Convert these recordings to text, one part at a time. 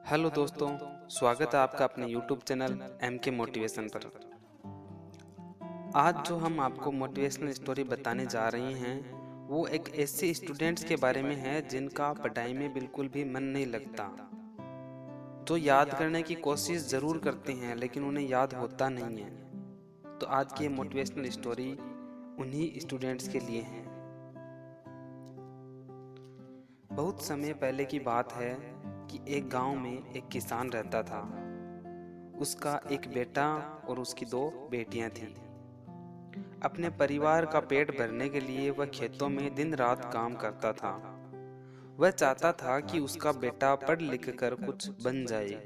Hello दोस्तों, स्वागत है आपका अपने YouTube चैनल एम के मोटिवेशन पर। आज जो हम आपको मोटिवेशनल स्टोरी बताने जा रहे हैं वो एक ऐसे स्टूडेंट्स के बारे में है जिनका पढ़ाई में बिल्कुल भी मन नहीं लगता, जो याद करने की कोशिश ज़रूर करते हैं लेकिन उन्हें याद होता नहीं है। तो आज की मोटिवेशनल स्टोरी उन्हीं स्टूडेंट्स के लिए है। बहुत समय पहले की बात है कि एक गांव में एक किसान रहता था। उसका एक बेटा और उसकी दो बेटियां थीं। अपने परिवार का पेट भरने के लिए वह खेतों में दिन रात काम करता था। वह चाहता था कि उसका बेटा पढ़ लिख कर कुछ बन जाए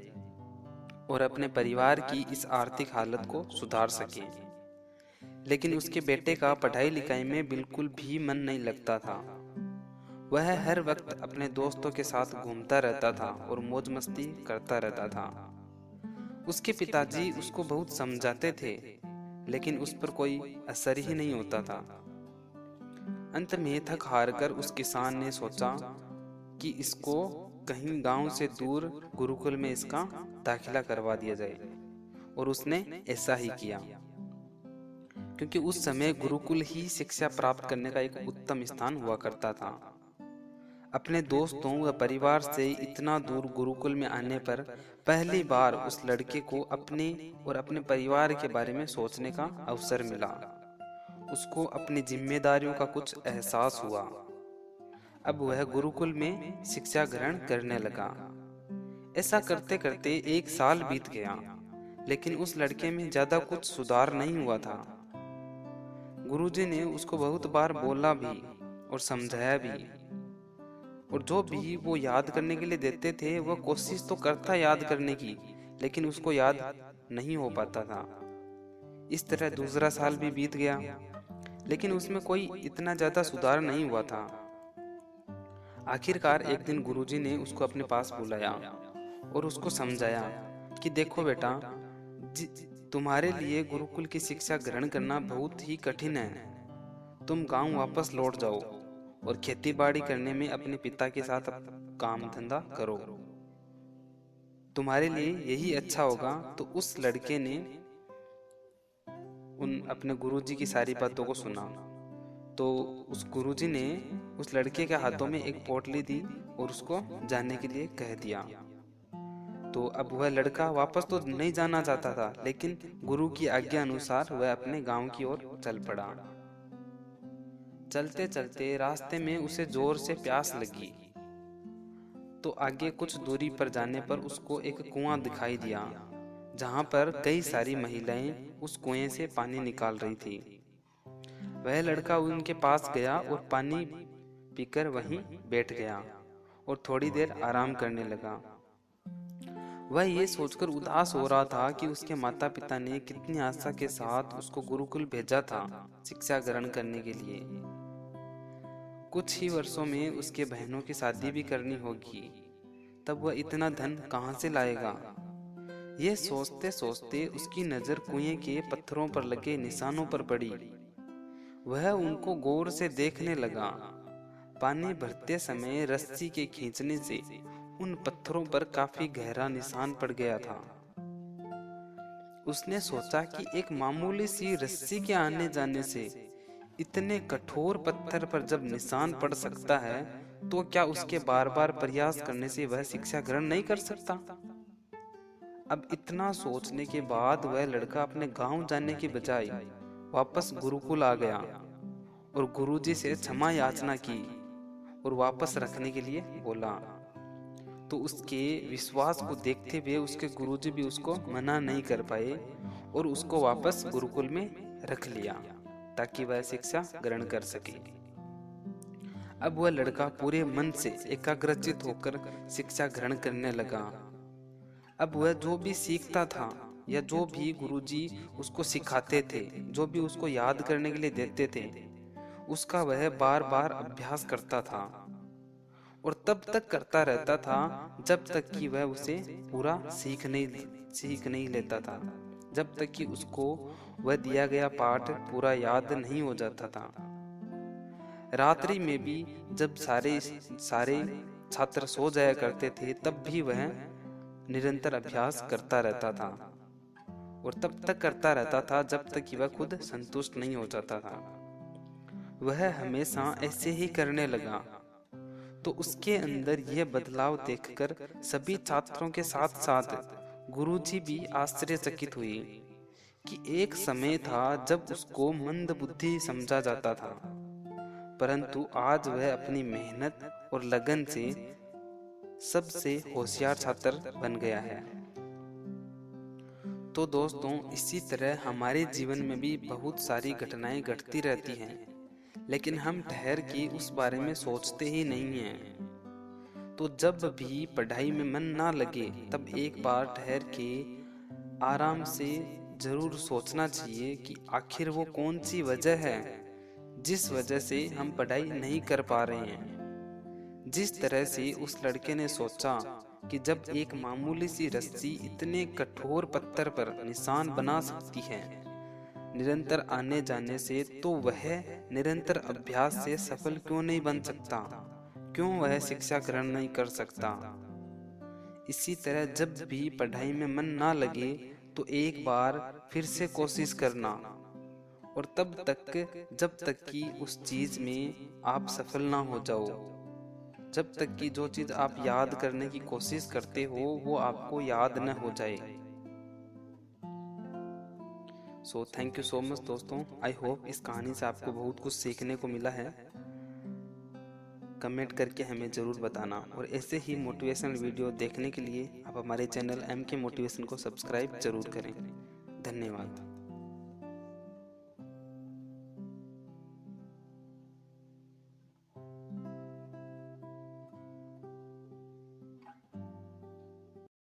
और अपने परिवार की इस आर्थिक हालत को सुधार सके। लेकिन उसके बेटे का पढ़ाई लिखाई में बिल्कुल भी मन नहीं लगता था। वह हर वक्त अपने दोस्तों के साथ घूमता रहता था और मौज मस्ती करता रहता था। उसके पिताजी उसको बहुत समझाते थे लेकिन उस पर कोई असर ही नहीं होता था। अंत में थक हार कर उस किसान ने सोचा कि इसको कहीं गांव से दूर गुरुकुल में इसका दाखिला करवा दिया जाए, और उसने ऐसा ही किया क्योंकि उस समय गुरुकुल ही शिक्षा प्राप्त करने का एक उत्तम स्थान हुआ करता था। अपने दोस्तों व परिवार से इतना दूर गुरुकुल में आने पर पहली बार उस लड़के को अपने और अपने परिवार के बारे में सोचने का अवसर मिला। उसको अपनी जिम्मेदारियों का कुछ एहसास हुआ। अब वह गुरुकुल में शिक्षा ग्रहण करने लगा। ऐसा करते करते एक साल बीत गया, लेकिन उस लड़के में ज्यादा कुछ सुधार नहीं हुआ था। गुरुजी ने उसको बहुत बार बोला भी और समझाया भी, और जो भी वो याद करने के लिए देते थे वह कोशिश तो करता याद करने की, लेकिन उसको याद नहीं हो पाता था। इस तरह दूसरा साल भी बीत गया, लेकिन उसमें कोई इतना ज्यादा सुधार नहीं हुआ था। आखिरकार एक दिन गुरुजी ने उसको अपने पास बुलाया और उसको समझाया कि देखो बेटा, तुम्हारे लिए गुरुकुल की शिक्षा ग्रहण करना बहुत ही कठिन है। तुम गांव वापस लौट जाओ और खेती बाड़ी करने में अपने पिता के साथ काम धंधा करो, तुम्हारे लिए यही अच्छा होगा। तो उस लड़के ने उन अपने गुरुजी की सारी बातों को सुना। तो उस गुरुजी ने उस लड़के के हाथों में एक पोटली दी और उसको जाने के लिए कह दिया। तो अब वह लड़का वापस तो नहीं जाना चाहता था, लेकिन गुरु की आज्ञा अनुसार वह अपने गांव की ओर चल पड़ा। चलते चलते रास्ते में उसे जोर से प्यास लगी, तो आगे कुछ दूरी पर जाने पर उसको एक कुआं दिखाई दिया, जहां पर कई सारी महिलाएं उस कुएं से पानी निकाल रही थी। वह लड़का उनके पास गया और पानी पीकर वहीं बैठ गया और थोड़ी देर आराम करने लगा। वह ये सोचकर उदास हो रहा था कि उसके माता पिता ने कितनी आशा के साथ उसको गुरुकुल भेजा था शिक्षा ग्रहण करने के लिए। कुछ ही वर्षों में उसके बहनों की शादी भी करनी होगी, तब वह इतना धन कहां से लाएगा। यह सोचते सोचते उसकी नजर कुएं के पत्थरों पर लगे निशानों पर पड़ी। वह उनको गौर से देखने लगा। पानी भरते समय रस्सी के खींचने से उन पत्थरों पर काफी गहरा निशान पड़ गया था। उसने सोचा कि एक मामूली सी रस्सी के आने जाने से इतने कठोर पत्थर पर जब निशान पड़ सकता है, तो क्या उसके बार बार प्रयास करने से वह शिक्षा ग्रहण नहीं कर सकता। अब इतना सोचने के बाद वह लड़का अपने गांव जाने के बजाय वापस गुरुकुल आ गया और गुरुजी से क्षमा याचना की और वापस रखने के लिए बोला। तो उसके विश्वास को देखते हुए उसके गुरुजी भी उसको मना नहीं कर पाए और उसको वापस गुरुकुल में रख लिया ताकि वह शिक्षा ग्रहण कर सके। अब वह लड़का पूरे मन से एकाग्रचित होकर शिक्षा ग्रहण करने लगा। अब वह जो भी सीखता था या जो भी गुरुजी उसको सिखाते थे, जो भी उसको याद करने के लिए देते थे, उसका वह बार बार अभ्यास करता था और तब तक करता रहता था जब तक कि वह उसे पूरा सीख नहीं लेता था, जब तक कि उसको वह दिया गया पाठ पूरा याद नहीं हो जाता था। रात्रि में भी जब सारे छात्र सो जाया करते थे, तब भी वह निरंतर अभ्यास करता रहता था और तब तक करता रहता था जब तक कि वह खुद संतुष्ट नहीं हो जाता था। वह हमेशा ऐसे ही करने लगा। तो उसके अंदर यह बदलाव देखकर सभी छात्रों के साथ साथ गुरुजी भी आश्चर्यचकित हुई कि एक समय था जब उसको मंदबुद्धि समझा जाता था, परंतु आज वह अपनी मेहनत और लगन से सबसे होशियार छात्र बन गया है। तो दोस्तों, इसी तरह हमारे जीवन में भी बहुत सारी घटनाएं घटती रहती हैं, लेकिन हम ठहर के उस बारे में सोचते ही नहीं हैं। तो जब भी पढ़ाई में मन ना लगे तब एक बार ठहर के आराम से जरूर सोचना चाहिए कि आखिर वो कौन सी वजह है जिस वजह से हम पढ़ाई नहीं कर पा रहे हैं। जिस तरह से उस लड़के ने सोचा कि जब एक मामूली सी रस्सी इतने कठोर पत्थर पर निशान बना सकती है निरंतर आने जाने से, तो वह निरंतर अभ्यास से सफल क्यों नहीं बन सकता? क्यों वह शिक्षा ग्रहण नहीं कर सकता? इसी तरह जब भी पढ़ाई में मन ना लगे तो एक बार फिर से कोशिश करना, और तब तक जब तक कि उस चीज में आप सफल ना हो जाओ, जब तक कि जो चीज आप याद करने की कोशिश करते हो वो आपको याद न हो जाए। So thank you so much दोस्तों। आई होप इस कहानी से आपको बहुत कुछ सीखने को मिला है। कमेंट करके हमें ज़रूर बताना, और ऐसे ही मोटिवेशनल वीडियो देखने के लिए आप हमारे चैनल MK मोटिवेशन को सब्सक्राइब जरूर करें। धन्यवाद।